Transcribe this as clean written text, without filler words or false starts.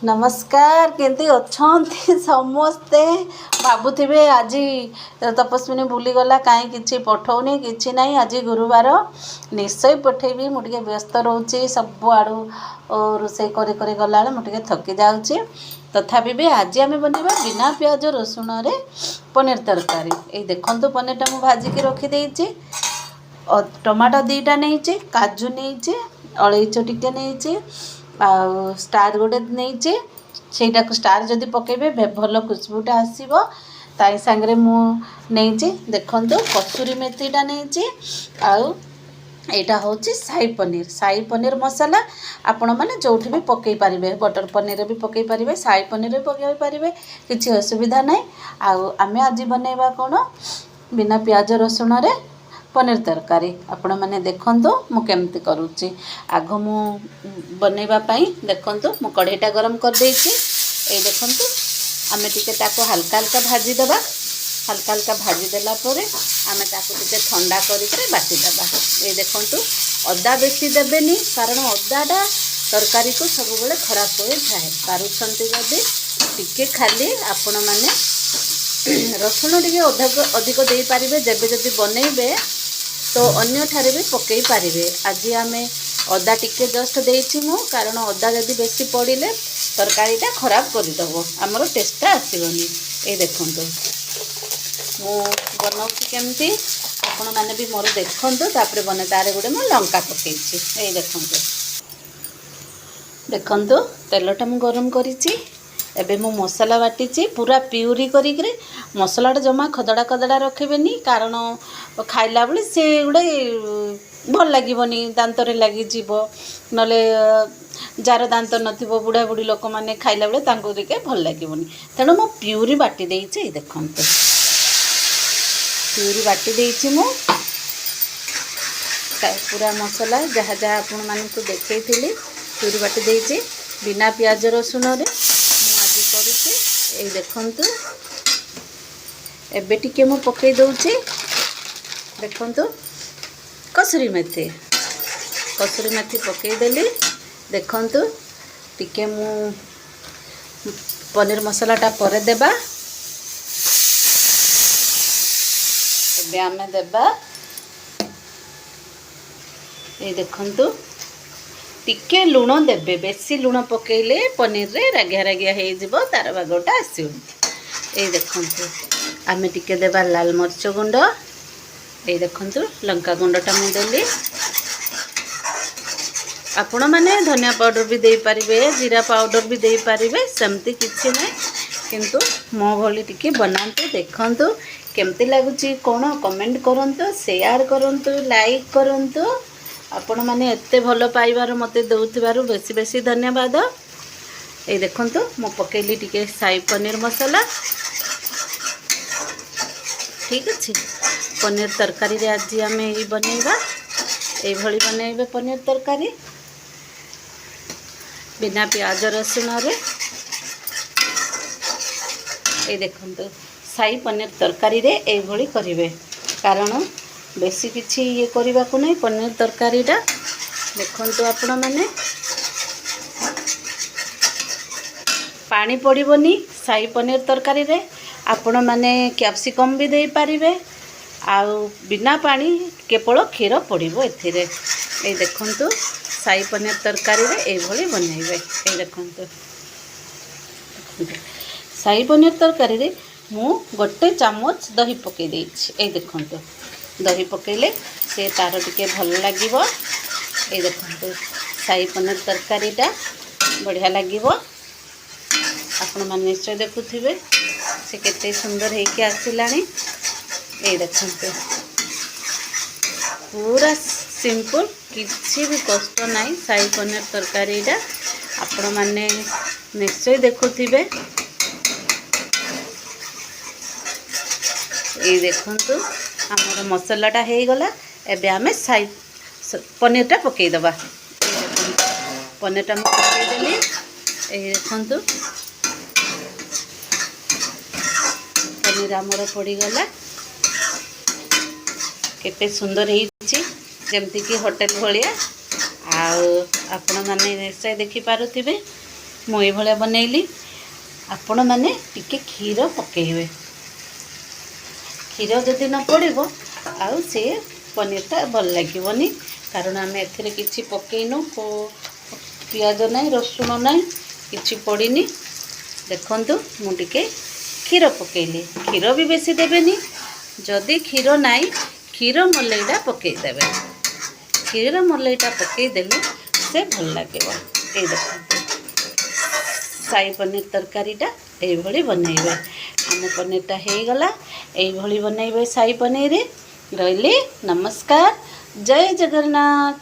नमस्कार केंती अच्छे समस्ते भावुवे आज तपस्विनी भूलीगला कहीं किसी पठौनी कि ना आज गुरुवार निश्चय पठेबी मुझे व्यस्त रोचे सब आड़ू रोसे कर गला मुझे थकी जाऊँगी तथापि भी आज आम बनवा बिना प्याज रसुण रे पनीर तरकारी ये देखो पनीरटा मुझे भाजिकी रखीदे टमाटो दीटा नहीं काजू नहीं अलैच टिके नहीं स्टार गोटे नहीं से स्टार जदि पकेबे भल खुशबूटा आसो ताई सांगरे मुझे देखो कसूरी मेथीटा नहीं आईटा हूँ साई पनीर मसाला आपण मैंने जो भी पकई पारे बटर पनीर भी पकई पारे साई पनीर भी पकई पारे किसी असुविधा ना आम आज बनवा कौन बिना प्याज रसुण रे पनीर तरकारी आपण मैंने देखु मुझे करुच्ची आग मु बनवाई देखु मु कढ़ईटा गरम कर देछि ए देखु आम टे हल्का हल्का भाजीदेवा हल्का हल्का भाजीदेला आम टे ठंडा कर बाटीदेवा ये देखु अदा बेसी देवेनि कारण अदाटा तरकारी को सब बेले खराब हो जाए पारुछंती जदि टिके खाली आपण मैंने रसुण टे अधिक दे पारे जब जदि बनइबे तो अन्य ठारे भी पकई पारे आज आम अदा टिके जस्ट देछि मु कारण अदा जदि बेसी पड़े तरकारीटा खराब करदेव आमर टेस्टा आसबनी ये देखु मु बनाऊँ केमती आपण मैंने भी मोर देखु तापर बने तार गोटे मु लंका पकई ये देखु देखु तेलटा मु गरम करिछि एबे मु मसला बाटी पूरा प्यूरी करी मसलाटा जमा खदड़ा खदड़ा रखेबेनी कारण खाइला बेले से गोटे भल लगे दांत लगी नले जार दांत नथिबो बुढ़ा बुढ़ी लोक मैंने खाइला बेले भल लगे तेणु मु प्यूरी बाटी देइछि देखु प्यूरी बाटी देइछि मु पूरा मसला जहाँ जहाँ आपण मानकु देखैथिली प्यूरी बाटी देइछि बिना प्याज रसुण रे ये देखु एबे टिके मु पकई दउछि देखु कसूरी मेथी पकई देली देखु टिके मु पनीर मसालाटा पर देबा एबे आमे देबा ये देखु टिके लुण देबे बेसी लुण पकेले पनीर रे रागिया रागिया हो जिवो तार बागटा आसो ये देखु आम टिके देबा लाल मरच गुंड ये देखु लंका गुंडटा मुदेली आपण मैंने धनिया पाउडर भी दे पारिबे जीरा पाउडर भी दे पारिबे सेमती किछि नै किंतु मो भली टिके बनांतु देखंतु केमती लागुची कोन कमेंट करंतु शेयर करंतु लाइक करंतु आपण मैंने एते भल पाइबार मते दउथिबारु बेसी बेसी धन्यवाद ये देखंतु मो पकेली टिके साई पनीर मसाला ठीक अच्छे पनीर तरकारी रे आज आम ये बनइबा ये भली बनइबे पनीर तरकारी बिना प्याज रसुण रे ये देखंतु साई पनीर तरकारी रे ये भली करिवे कारण बेसी किछि ये करबा को नहीं पनीर तरकारीटा देखंतु आपण माने पानी पड़िबनी साई पनीर तरकारी रे आपण माने कैप्सिकम भी दे पारिबे आउ बिना पानी केवल क्षीर पड़िबो एथिरे ए देखंतु साई पनीर तरकारी रे ए भली बनइबे ए देखंतु साई पनीर तरकारी रे मु गोटे चामच दही पकई देछि ए देखंतु दही पकेले से तार टिके भल लगे ये देखो साई पनीर तरकारीटा बढ़िया लगे आपण मैंने निश्चय देखुथिबे से केते सुंदर होके आसिलानी ये देखो पूरा सिंपल किसी भी कष्ट नहीं साई पनीर तरकारीटा आपण मैंने निश्चय देखुथिबे ये देखंतु आमर मसलाटा हो गला एबे आमे साई पनीरटा पकई दबा पनीरटा मैं पकईदेली ये देखंतु पनीर आमर पड़गला केते सुंदर होइछि जेमती कि होटल भलिया आपण माने निश्चय देखि पारुथिबे ମୁଁ ଏଇଭଳିଆ ବନେଇଲି। ଆପଣମାନେ ଟିକେ କ୍ଷୀର ପକେଇବେ। କ୍ଷୀର ଯଦି ନ ପଡ଼ିବ ଆଉ ସେ ପନିରଟା ଭଲ ଲାଗିବନି, କାରଣ ଆମେ ଏଥିରେ କିଛି ପକେଇନୁ, ପିଆଜ ନାହିଁ, ରସୁଣ ନାହିଁ, କିଛି ପଡ଼ିନି। ଦେଖନ୍ତୁ ମୁଁ ଟିକେ କ୍ଷୀର ପକେଇଲି। କ୍ଷୀର ବି ବେଶୀ ଦେବେନି। ଯଦି କ୍ଷୀର ନାହିଁ କ୍ଷୀର ମଲେଇଟା ପକେଇଦେବେ। କ୍ଷୀର ମଲେଇଟା ପକେଇଦେଲେ ସେ ଭଲ ଲାଗିବ। ଏଇ ଦେଖନ୍ତୁ ସାଇ ପନିର ତରକାରୀଟା এইଭଳି ବନେଇବେ। ଆମ ପନିରଟା ହେଇଗଲା। এইଭଳି ବନେଇବେ ସାଇ ପନିର। ରହିଲି, ନମସ୍କାର, ଜୟ ଜଗନ୍ନାଥ।